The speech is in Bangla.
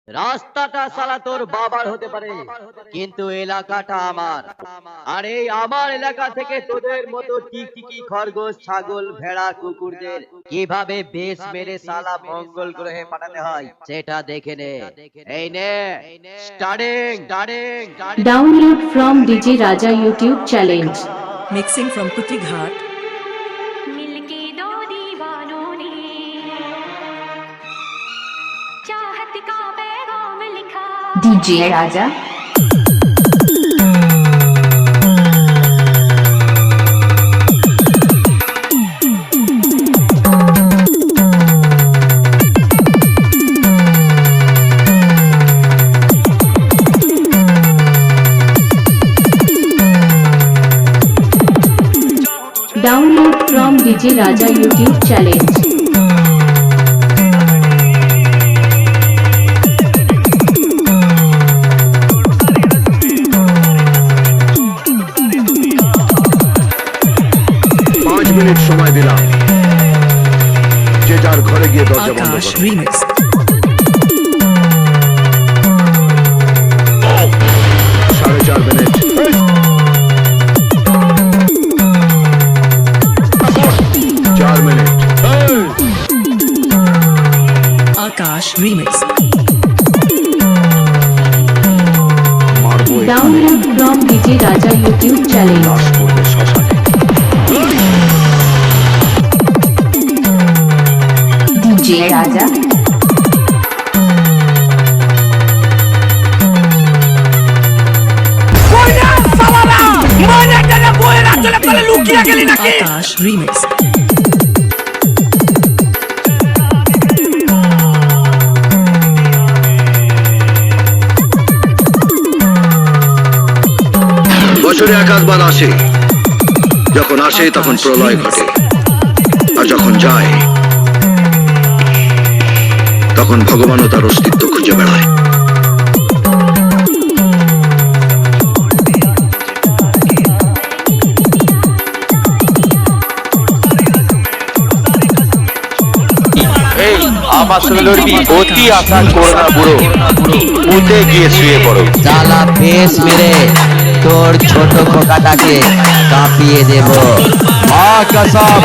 রাস্তাটা সালা তোর বাবার হতে পারে, কিন্তু এলাকাটা আমার। আর এই আমার এলাকা থেকে তোদের মতো টিকটিকি খরগোশ ছাগল ভেড়া কুকুরদের কিভাবে বেশ মেরে সালা মঙ্গল গ্রহে পাঠাতে হয় সেটা দেখে নে। এই নে starting. Download from DJ Raja YouTube challenge. Mixing from Putighat. मिलके दो दीवानों ने चाहत का पैगाम लिखा। DJ Raja. Download from DJ Raja YouTube challenge. पाँच मिनट समय दिलाम जे जार घरे गिয়ে দরজা বন্ধ Akash করো। Remix. साढ़े 4 मिनट 4 मिनट Akash Remix. मारबो एक Download from DJ Raja YouTube challenge. লাশ করবে শ্মশানে। DJ Raja. Akash Remix. বছরে একাধবার আসে, যখন আসে তখন প্রলয় ঘটে, আর যখন যায় তখন ভগবানও তার অস্তিত্ব খুঁজে বেড়ায়। এই আমার সঙ্গে লড়বি? অতি আশা করো না বুড়ো, উঠে গিয়ে শুয়ে পড়ো। সালা বেশ মেরে তোর ছোট খোকাটাকে কাঁপিয়ে দেব। মা কসম